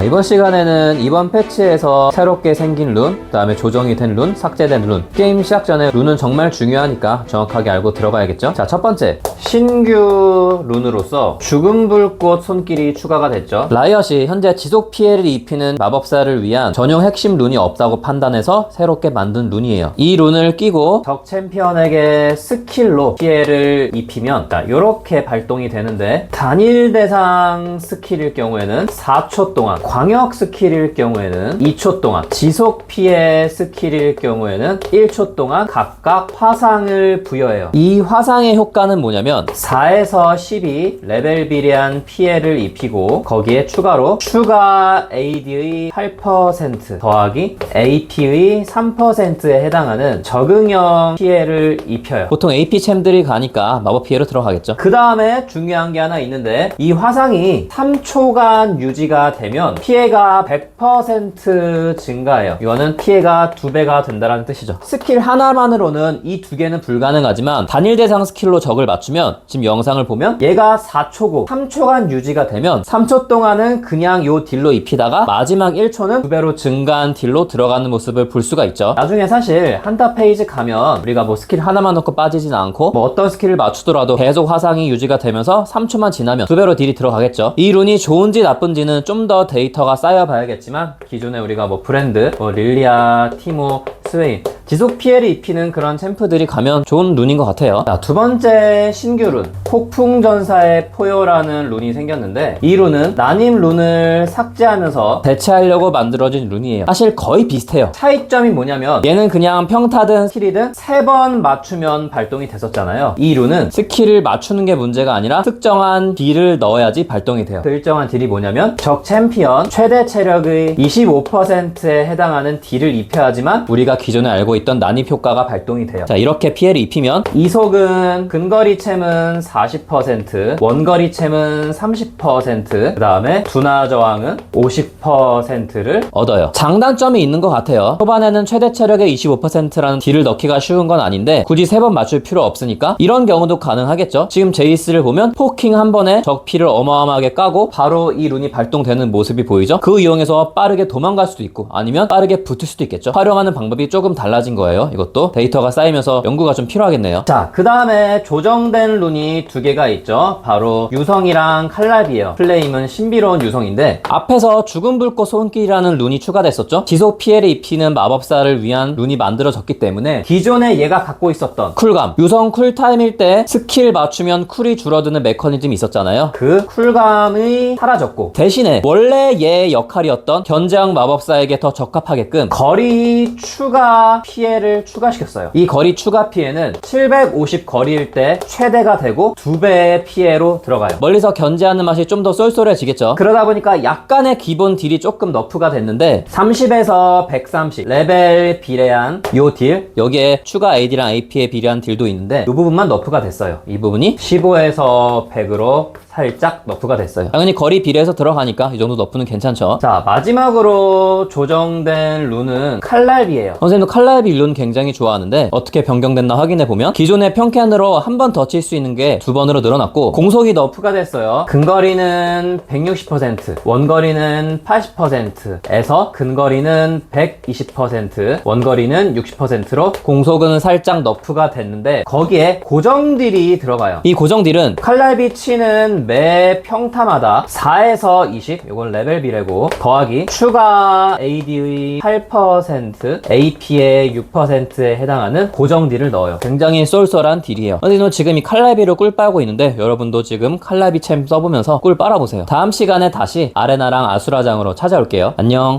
이번 시간에는 이번 패치에서 새롭게 생긴 룬, 그 다음에 조정이 된 룬, 삭제된 룬. 게임 시작 전에 룬은 정말 중요하니까 정확하게 알고 들어가야겠죠. 자, 첫 번째, 신규 룬으로서 죽은 불꽃 손길이 추가가 됐죠. 라이엇이 현재 지속 피해를 입히는 마법사를 위한 전용 핵심 룬이 없다고 판단해서 새롭게 만든 룬이에요. 이 룬을 끼고 적 챔피언에게 스킬로 피해를 입히면 이렇게 발동이 되는데, 단일 대상 스킬일 경우에는 4초 동안, 광역 스킬일 경우에는 2초 동안, 지속 피해 스킬일 경우에는 1초 동안 각각 화상을 부여해요. 이 화상의 효과는 뭐냐면 4에서 12 레벨 비례한 피해를 입히고, 거기에 추가로 추가 AD의 8% 더하기 AP의 3%에 해당하는 적응형 피해를 입혀요. 보통 AP 챔들이 가니까 마법 피해로 들어가겠죠. 그 다음에 중요한 게 하나 있는데, 이 화상이 3초간 유지가 되면 피해가 100% 증가해요. 이거는 피해가 2배가 된다는 뜻이죠. 스킬 하나만으로는 이 두 개는 불가능하지만 단일 대상 스킬로 적을 맞추면, 지금 영상을 보면 얘가 4초고 3초간 유지가 되면 3초 동안은 그냥 요 딜로 입히다가 마지막 1초는 2배로 증가한 딜로 들어가는 모습을 볼 수가 있죠. 나중에 사실 한타 페이지 가면 우리가 뭐 스킬 하나만 넣고 빠지진 않고, 뭐 어떤 스킬을 맞추더라도 계속 화상이 유지가 되면서 3초만 지나면 2배로 딜이 들어가겠죠. 이 룬이 좋은지 나쁜지는 좀 더 데이터가 쌓여봐야겠지만, 기존에 우리가 뭐 브랜드, 뭐 릴리아, 티모, 스웨인, 지속 피해를 입히는 그런 챔프들이 가면 좋은 룬인 것 같아요. 자, 두 번째 신규 룬, 폭풍전사의 포효라는 룬이 생겼는데, 이 룬은 난임 룬을 삭제하면서 대체하려고 만들어진 룬이에요. 사실 거의 비슷해요. 차이점이 뭐냐면, 얘는 그냥 평타든 스킬이든 3번 맞추면 발동이 됐었잖아요. 이 룬은 스킬을 맞추는 게 문제가 아니라 특정한 딜을 넣어야지 발동이 돼요. 그 일정한 딜이 뭐냐면, 적 챔피언 최대 체력의 25%에 해당하는 딜을 입혀야지만 우리가 기존에 알고 있던 난입 효과가 발동이 돼요. 자, 이렇게 피해를 입히면 이속은 근거리 챔은 40%, 원거리 챔은 30%, 그 다음에 둔화 저항은 50%를 얻어요. 장단점이 있는 것 같아요. 초반에는 최대 체력의 25%라는 딜을 넣기가 쉬운 건 아닌데, 굳이 3번 맞출 필요 없으니까 이런 경우도 가능하겠죠. 지금 제이스를 보면 포킹 한 번에 적 피를 어마어마하게 까고 바로 이 룬이 발동되는 모습이 보이죠. 그 이용해서 빠르게 도망갈 수도 있고, 아니면 빠르게 붙을 수도 있겠죠. 활용하는 방법이 조금 달라진 거예요. 이것도 데이터가 쌓이면서 연구가 좀 필요하겠네요. 자, 그 다음에 조정된 룬이 2개가 있죠. 바로 유성이랑 칼날비예요. 플레임은 신비로운 유성인데, 앞에서 죽은 불꽃 손길이라는 룬이 추가됐었죠. 지속 피해를 입히는 마법사를 위한 룬이 만들어졌기 때문에 기존에 얘가 갖고 있었던 쿨감, 유성 쿨타임일 때 스킬 맞추면 쿨이 줄어드는 메커니즘이 있었잖아요. 그 쿨감이 사라졌고, 대신에 원래 얘의 역할이었던 견제형 마법사에게 더 적합하게끔 거리 추가 피해를 추가시켰어요. 이 거리 추가 피해는 750 거리일 때 최대가 되고 2배의 피해로 들어가요. 멀리서 견제하는 맛이 좀 더 쏠쏠해지겠죠. 그러다 보니까 약간의 기본 딜이 조금 너프가 됐는데, 30에서 130 레벨 비례한 요 딜, 여기에 추가 AD랑 AP에 비례한 딜도 있는데, 이 부분만 너프가 됐어요. 이 부분이 15에서 100으로 살짝 너프가 됐어요. 당연히 거리 비례해서 들어가니까 이 정도 너프는 괜찮죠. 자, 마지막으로 조정된 룬은 칼날비예요. 선생님도 칼날비 룬 굉장히 좋아하는데, 어떻게 변경됐나 확인해보면 기존의 평캔으로 한 번 더 칠 수 있는 게 2번으로 늘어났고, 공속이 너프가 됐어요. 근거리는 160%, 원거리는 80%에서 근거리는 120%, 원거리는 60%로 공속은 살짝 너프가 됐는데, 거기에 고정딜이 들어가요. 이 고정딜은 칼날비 치는 매 평타마다 4에서 20, 이건 레벨 비례고, 더하기 추가 AD의 8%, AP의 6%에 해당하는 고정 딜을 넣어요. 굉장히 쏠쏠한 딜이에요. 선생님은 지금 이 칼날비로 꿀 빨고 있는데, 여러분도 지금 칼날비 챔 써보면서 꿀 빨아보세요. 다음 시간에 다시 아레나랑 아수라장으로 찾아올게요. 안녕.